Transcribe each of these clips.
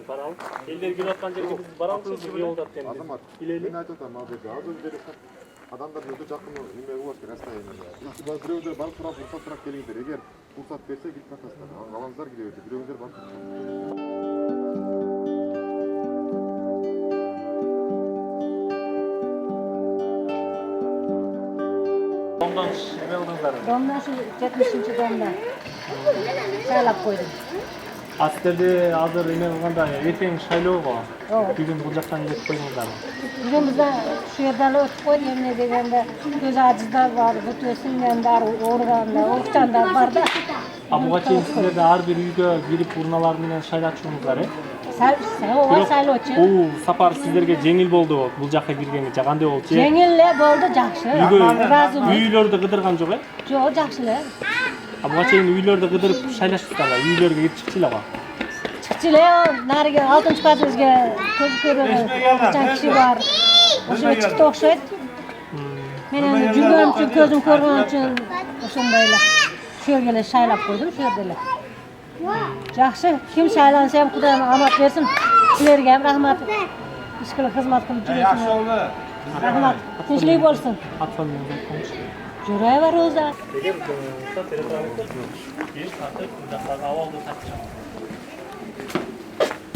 барабыз. Элдер келип аткан жерге биз барабыз, бизге болот эми. Азамат, мен айтып атам, ал жерде аз өзү адамдар өтө жакын неме болот керек, расстояние. Бирөөдөр барып турап, уруксат келиңиздер. Эгер уруксат берсе, кирип каласыздар. Алаңыздар кире берди. Бирөөдөр барып. Домдон неме кылдыңыздар? Домдон 70-домда. Шайлап койдум. Сиздерде азыр эме кылганда эртең шайлоого бүгүн бул жактан кетип койдуңуздарбы? Бүгүн бизде ушу жерде эле өтүп койду, эмне дегенде көз ажыздар бар, бүтө сиңгендар, ооругандар, урукчандар бар да. Буга чейин сиздерде ар бир үйгө кирип урналар менен шайлатчуңуздар, Ооба, шайлоочу. Бул сапар сиздерге жеңил болду, бул жакка киргенге кандай болчу? Жеңил эле болду, жакшы. Ыраазымын. Үйлөрдү кыдырган жок, Жок, жакшы эле. Буга чейин үйлөрдү кыдырып шайлаштыңыздарбы? Үйлөргө кирип чыкчу эле го. Чыкчу эле, нариге 6-подъездге көз көргөн киши бар. Ошого чыкты окшойт. Мен эми жүргөн үчүн, көзүм көргөн үчүн ошондой эле. Ошол жерге эле шайлап койдум, ошол жерде эле. Жакшы, ким шайланса ham Кудайым амат берсин. Силерге ham рахмат. Ишкилик кызмат кылып жүрөсүңөр. Рахмат. Тинчилик болсун. Журай бар Роза.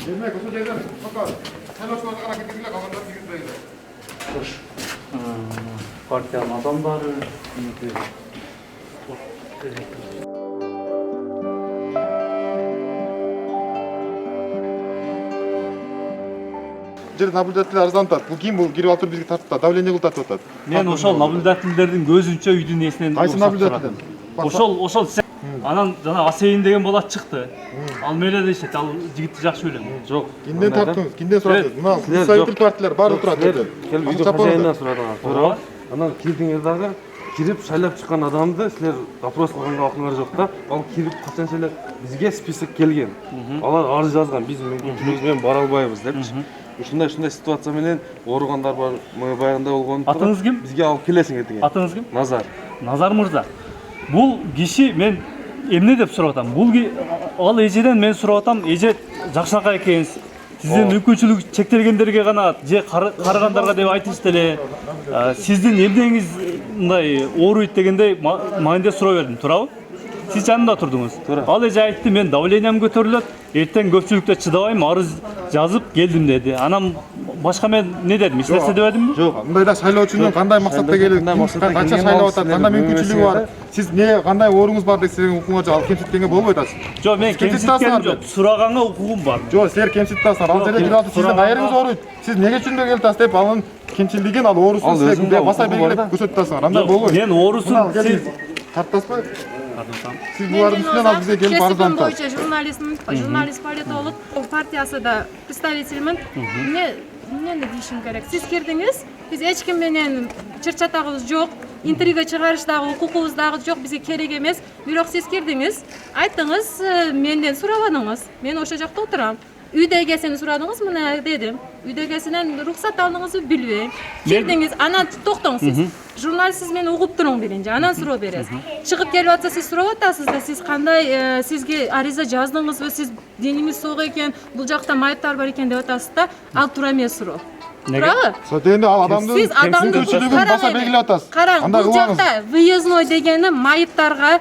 Демек, ошол жерден пока шайлоочуларга карап кеткенде калгандар киргизбейди. Партиянын адамдары Жерде наблюдатель арызданат. Бул ким бул кирип алып туруп бизге тартып, давление кылып тартып атат. мен ошол наблюдательдердин көзүнчө үйдүн эсинен Кайсы наблюдатель? ошол анан жана Асейин деген бала чыкты. Ал меле дешет, ал жигитти жакшы билем. Жок. Кимден тарттыңыз? Кимден сурадыңыз? Мына представитель партиялар бар турат жерде. Келип үйдө хозяйындан сурадыңар. Туура. Анан кирдиңер дагы кирип шайлап чыккан адамды силер вопрос кылганга акыңар жок да. Ал кирип качанча эле бизге список келген. Алар арыз жазган, биз мүмкүнчүлүгүбүз менен бара албайбыз депчи. Ушундай ситуация менен ооругандар бар, баягында болгон. Атыңыз ким? Бизге алып келесиңер деген. Атыңыз ким? Назар. Назар мырза. Бул киши мен эмне деп сурап атам? Бул ал эжеден мен сурап атам, эже жакшынакай экенсиз. Сиздин мүмкүнчүлүгү чектелгендерге гана же карыгандарга деп айтышты эле. Сиздин эмнеңиз мындай ооруйт дегендей мындай сурап бердим, туурабы? Сиз жанында турдуңуз. Ал эже айтты, мен давлениям көтөрүлөт, эртең көпчүлүктө чыдабайм, арыз жазып келдим деди. Анан башка мен не дедим? Эч нерсе дебедимби? Жок. Мындайда шайлоочунун кандай максатта келип, канча шайлап атат, кандай мүмкүнчүлүгү бар? Сиз не кандай ооруңуз бар десеңиз укуңар жок, ал кемситкенге болбойт атасыз. Жок, мен кемситкеним жок. Сураганга укугум бар. Жок, силер кемситип атасыздар. Ал жерде бирок сиздин кайрыңыз ооруйт. Сиз неге үчүн келип атасыз деп анын кемчилдигин, ал оорусун силерге баса белгилеп көрсөтүп атасыңар. Андай болбойт. Мен оорусун сиз тартасызбы? Siz buların üstünden az bize gelip arızdan boyunca jurnalist политолог партиясы да представительмин. Ne deyishim kerak? Siz kirdingiz, biz hech kim менен чыр-чатагыбыз жок, интрига чыгарыштагы укугубуз дагы жок, бизге керек эмес. Бирок сиз кирдиңиз, айттыңыз, менден сурабадыңыз. Мен ошо жакта отурам. Үйдөгесин сурадыңыз, мына дедим. Үйдөгесинен рухсат алдыңызбы билбейм. Кирдиңиз, анан токтоңуз сиз. Журналист мени угуп туруң биринчи, анан суроо бересиз. Чыгып келип атса сиз сурап атасыз да, сиз кандай сизге ариза жаздыңызбы, сиз дениңиз сок экен, бул жакта майыптар бар экен деп атасыз да, ал туура эмес суроо. Туурабы? Сотенде ал адамдын кемситкенчилигин баса белгилеп атасыз. Караң, бул жакта выездной дегени майыптарга,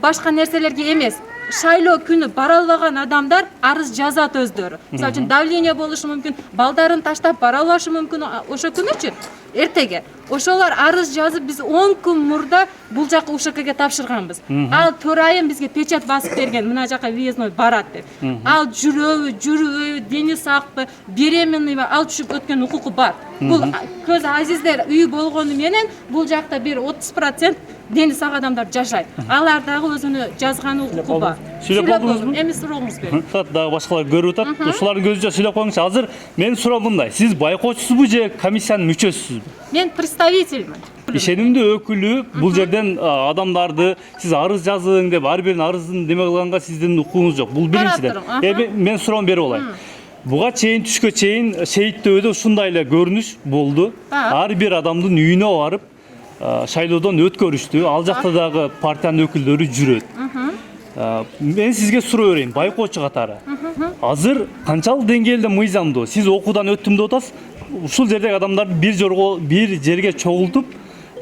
башка нерселерге эмес. Шайлоо күнү бара албаган адамдар арыз жазат өздөрү. Мисалы үчүн давление болушу мүмкүн, балдарын таштап бара албашы мүмкүн ошо күнүчү, эртеге. Ошолор арыз жазып биз 10 күн мурда бул жакка УШКге тапшырганбыз. Ал төрайым бизге печать басып берген, мына жакка выездной барат деп. Ал жүрөбү, жүрбөйбү, дени сакпы, беременныйбы, ал түшүп өткөн укугу бар. Бул көз азиздер үй болгону менен бул жакта бир 30% дени сак адамдар жашайт. Алар дагы өзүнүн жазган укугу бар. Сүйлөп болдуңузбу? Эми сурооңуз берин. Дагы башкалар көрүп атат. Ошолордун көзүнчө сүйлөп коюңузчу. Азыр мен суроо мындай. Сиз байкоочусузбу же комиссиянын мүчөсүсүзбү? Мен представительмин. Ишенимдүү өкүлү бул жерден адамдарды сиз арыз жазың деп ар биринин арызын неме кылганга сиздин укугуңуз жок. Бул биринчиден. Мен суроом берип алайын. Буга чейин түшкө чейин шейиттөөдө ушундай эле көрүнүш болду. Ар бир адамдын үйүнө барып шайлоодон өткөрүштү. Ал жакта дагы партиянын өкүлдөрү жүрөт. Мен сизге суроо берейин, байкоочу катары. Азыр канчалык деңгээлде мыйзамдуу? Сиз окуудан өттүм деп атасыз. Ушул жердеги адамдарды бир жерге чогултуп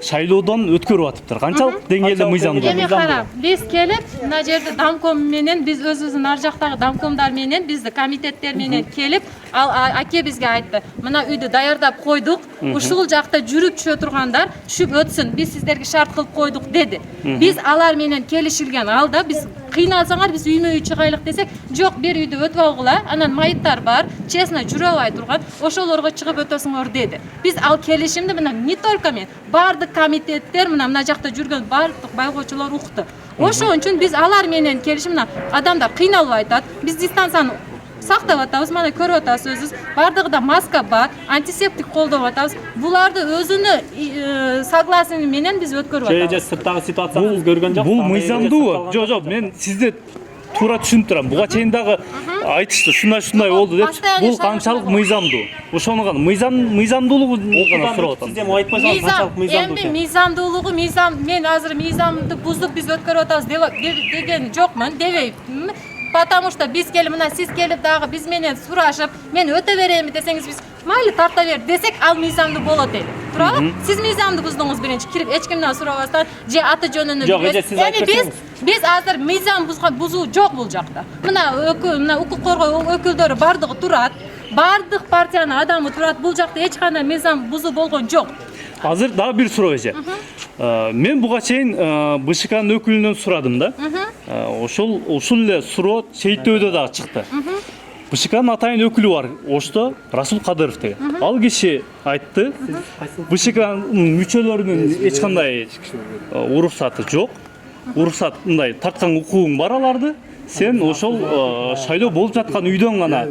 шайлоодон өткөрүп атыптыр. Канчалык деңгээлде мыйзамдуу? Эми карап, биз келип, мына жерде домком менен, биз өзүбүздүн ар жактагы домкомдор менен, бизди комитеттер менен келип, ал аке бизге айтты. Мына үйдү даярдап койдук. Ушул жакта жүрүп чыга тургандар түшүп өтсүн. Биз сиздерге шарт кылып койдук деди. Биз алар менен келишилген алда биз кыйналсаңар биз үймө үй чыгайлык десек, жок, бир үйдү өтүп алгыла, анан майыттар бар, честно жүрө албай турган, ошолорго чыгып өтөсүңөр деди. Биз ал келишимди мына не только мен, бардык комитеттер мына жакта жүргөн бардык байкоочулар укту. Ошон үчүн биз алар менен келишим, мына адамдар кыйналбай атат. Биз дистанцияны сактап атабыз, мына көрүп атасыз өзүңүз. Бардыгында маска бар, антисептик колдоп атабыз. Буларды өзүнүн согласиеси менен биз өткөрүп атабыз. Же сырттагы ситуациябызды көргөн жок. Бул мыйзамдуу? Жок, мен сизди туура түшүнүп турам. Буга чейин дагы айтышты, шундай болду деп. Бул канчалык мыйзамдуу? Ошону гана мыйзамдуулугун гана сурап атам. Сиз эми айтпай салыңыз канчалык мыйзамдуу? Эми мыйзамдуулугу, мен азыр мыйзамды буздук, биз өткөрүп атабыз деген жокмун, дебейм. Потому что биз келип, мына сиз келип дагы биз менен сурашып, мен өтө берейинби десеңиз, биз майли тарта бер десек, ал мыйзамдуу болот эле. Туурабы? Сиз мыйзамды буздуңуз биринчи, кирип эч кимден сурабастан, же аты жөнүнү билбейсиз. Эми биз азыр мыйзам бузуу жок бул жакта. Мына укук коргоо өкүлдөрү бардыгы турат. Бардык партиянын адамы турат. Бул жакта эч кандай мыйзам бузуу болгон жок. Азыр дагы бир суроо эже. Мен буга чейин БШКнын өкүлүнөн сурадым да. Ушул эле суроо чейттөөдө дагы чыкты. БШКнын атайын өкүлү бар, Ошто Расул Кадыров деген. Ал киши айтты, БШКнын мүчөлөрүнүн эч кандай уруксаты жок. Уруксат мындай тарткан укугуң бар аларды. Сен ошол шайлоо болуп жаткан үйдөн гана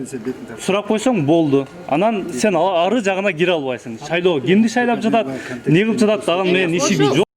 сурап койсоң болду. Анан сен ары жагына кире албайсың. Шайлоо кимди шайлап жатат, эмне кылып жатат, дагы менин ишим жок.